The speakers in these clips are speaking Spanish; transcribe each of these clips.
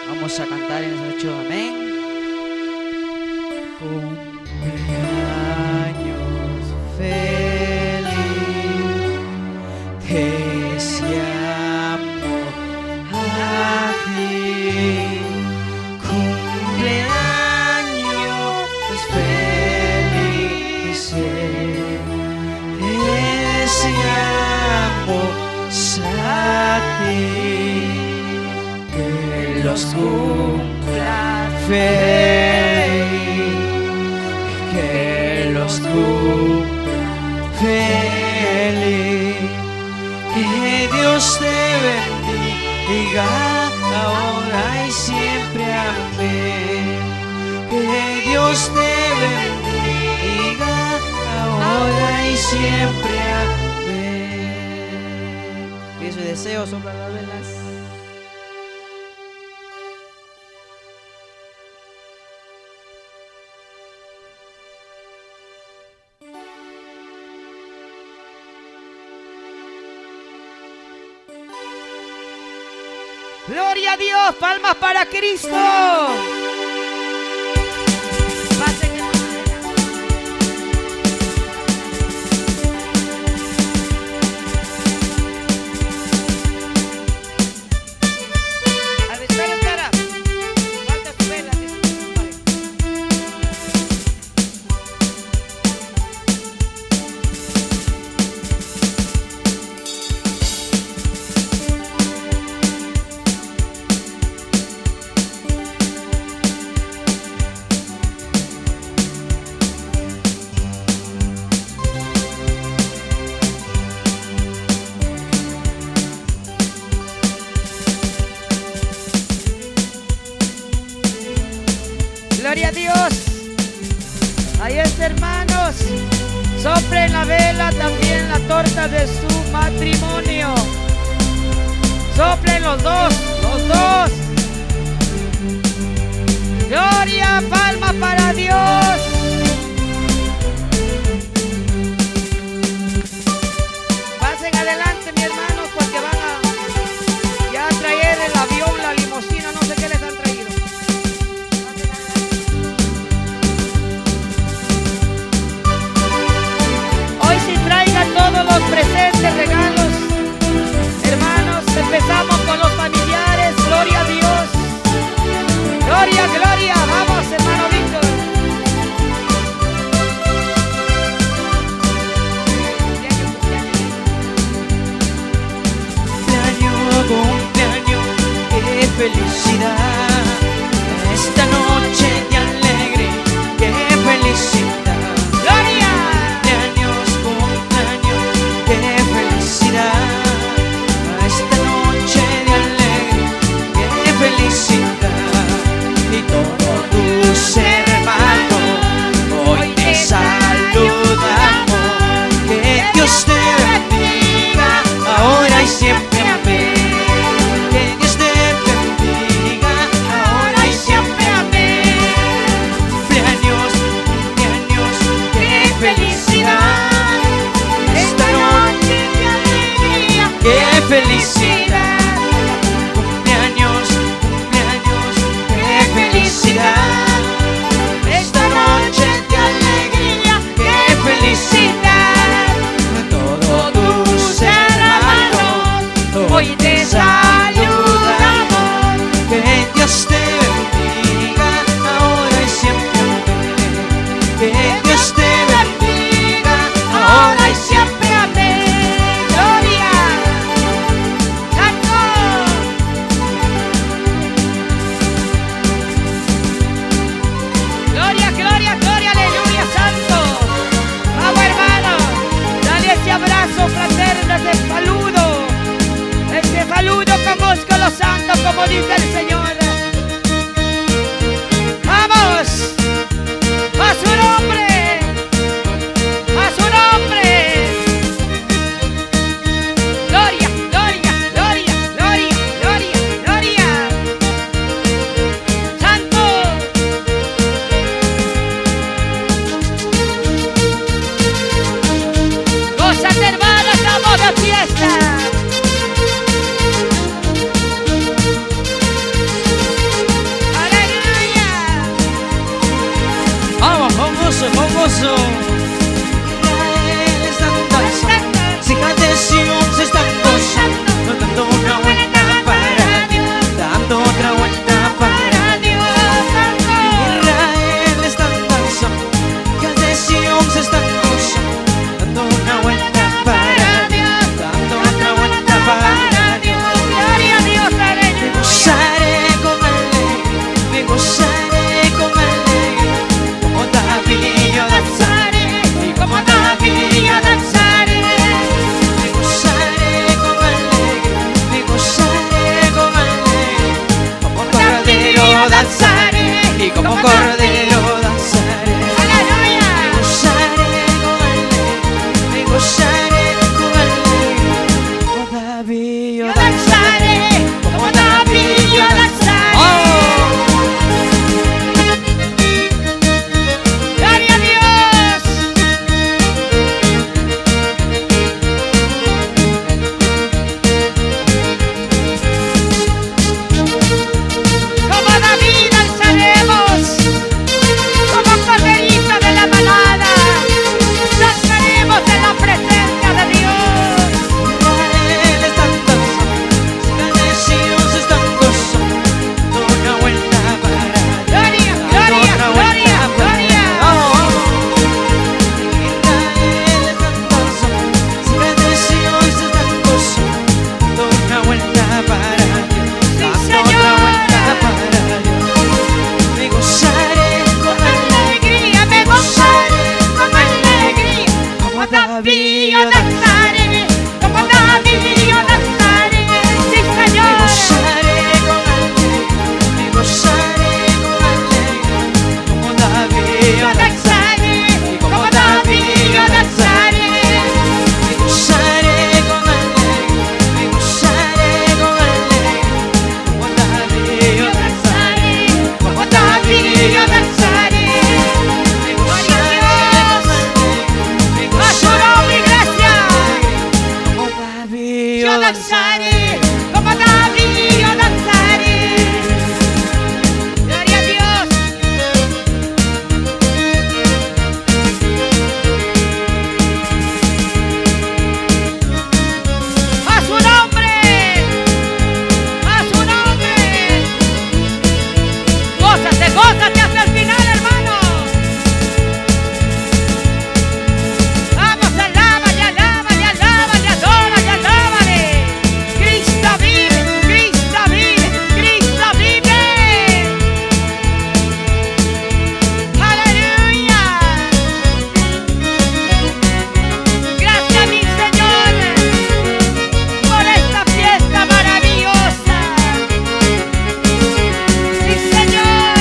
Vamos a cantar en esa noche, amén. Cumpleaños feliz, te deseamos a ti. Cumpleaños feliz, te deseamos a ti. Que los cumpla feliz, que los cumpla feliz, que Dios te bendiga ahora y siempre, amén. Que Dios te bendiga ahora y siempre, amén. Que su deseo sopla las velas. Gloria a Dios, palmas para Cristo. Gloria a Dios. Ahí está, hermanos. Soplen la vela, también la torta de su matrimonio. Soplen los dos, los dos. Gloria, palma para Dios. Pasen adelante, mi hermanos, porque van a ya traer el avión, la limusina, no sé qué les han traído. Hoy sí traigan todos los presentes, regalos. Hermanos, empezamos con los familiares. Gloria a Dios. Gloria, gloria. Vamos, hermano Víctor. Cumpleaños, qué felicidad. Esta noche de alegre, qué felicidad. Gloria. Cumpleaños, qué felicidad. Esta noche de alegre, qué felicidad. Y todos tus hermanos hoy te saludamos. Que Dios te bendiga ahora y siempre, amén. Que Dios te bendiga ahora y siempre, amén. Cumpleaños, cumpleaños, qué felicidad. Esta noche de alegría, qué felicidad. Cumpleaños, cumpleaños, qué felicidad. Esta noche de alegría, qué felicidad. Todos tus hermanos hoy te saludamos. Que Dios te bendiga ahora y siempre, amén. Que Dios te bendiga ahora y siempre, amén. Gloria. Santo. Gloria, gloria, gloria, aleluya, santo. Vamos, hermano, dale ese abrazo fraterno, ese saludo con músculo santo, como dice el Señor. Vamos, a su nombre, a su nombre. Gloria, gloria, gloria, gloria, gloria, gloria. Santo. Gózate, hermano, estamos de fiesta. danzaré, y como cordero danzaré. aleluya. Me gozaré con alegría, como David yo Yo danzaré, como David yo danzaré. Gloria a Dios. Como David danzaremos, como corderito de la manada, danzaremos en la presencia de Dios. Israel está danzando, Sion se están gozando, una vuelta para Dios. Gloria, gloria, gloria, gloria. Israel está danzando, Sion se están gozando, una vuelta para Dios. Sí, Dando Señor. otra vuelta para Dios. Me gozaré con Alegría, me gozaré con alegría, como David yo danzaré, como David yo danzaré, sí Me Señor. gozaré con alegría, me gozaré con alegría, como David Yo danzaré, como David yo danzaré, me gozaré con alegría, me gozaré con alegría, como David yo danzaré, como David yo danzaré. me Gloria a gozaré con Dios, alegría, me a su nombre, iglesia. como David Yo danzaré, como David yo danzaré. Gloria a Dios. A su nombre, a su nombre. Gózate, gózate hasta el final, hermano. Vamos, alábale, alábale, alábale, adórale, alábale. Cristo vive, Cristo vive, Cristo vive. Aleluya. Gracias, mi Señor, por esta fiesta maravillosa. Sí, Señor.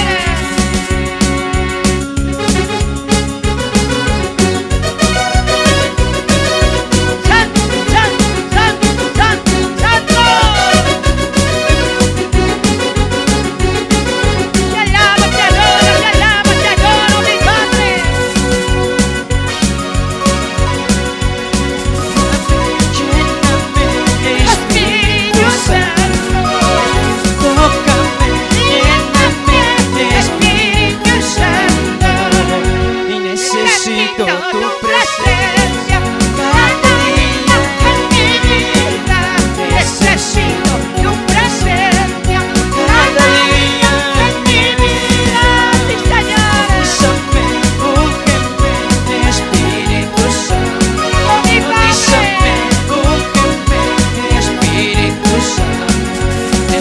Santo, santo, santo, santo, santo. Te alabo, te adoro, mi Padre. Espíritu Santo, lléname, Espíritu Santo. y necesito tu presencia cada día en mi vida. Necesito tu presencia cada día en mi vida. Sí, Señor. Úsame, úngeme, Espíritu Santo. Oh, mi Padre. Úsame, úngeme, Espíritu Santo.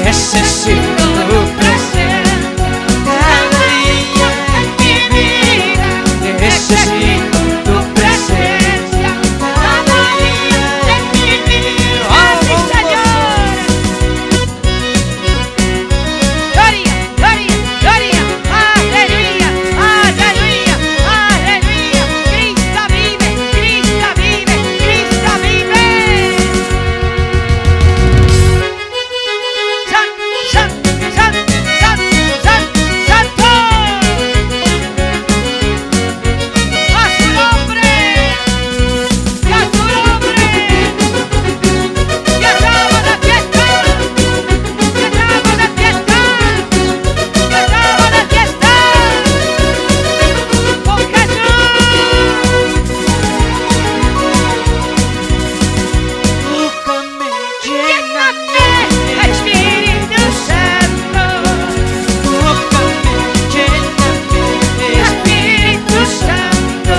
Necesito tu presencia cada día en mi vida. necesito tu presencia cada día en mi vida. Sí, Señor. Gloria, gloria, gloria. Aleluya, aleluya, aleluya. Cristo vive, Cristo vive, Cristo vive. Santo, santo, santo, santo, santo, santo. A su nombre, y a su nombre. Y estamos de fiesta, y estamos de fiesta, y estamos de fiesta. Con Jesús. Úsame, Lléname, Espíritu Santo. úsame, lléname, Espíritu Santo.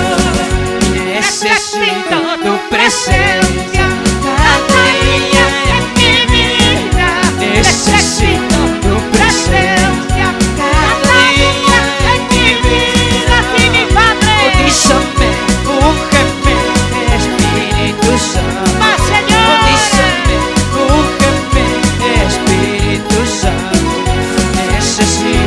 necesito tu presencia cada día en mi vida. Necesito tu presencia cada día en mi vida. Sí, mi Padre. Utízame, úngeme, Espíritu Santo. Más, Señor. Utízame, úngeme, Espíritu Santo. Necesito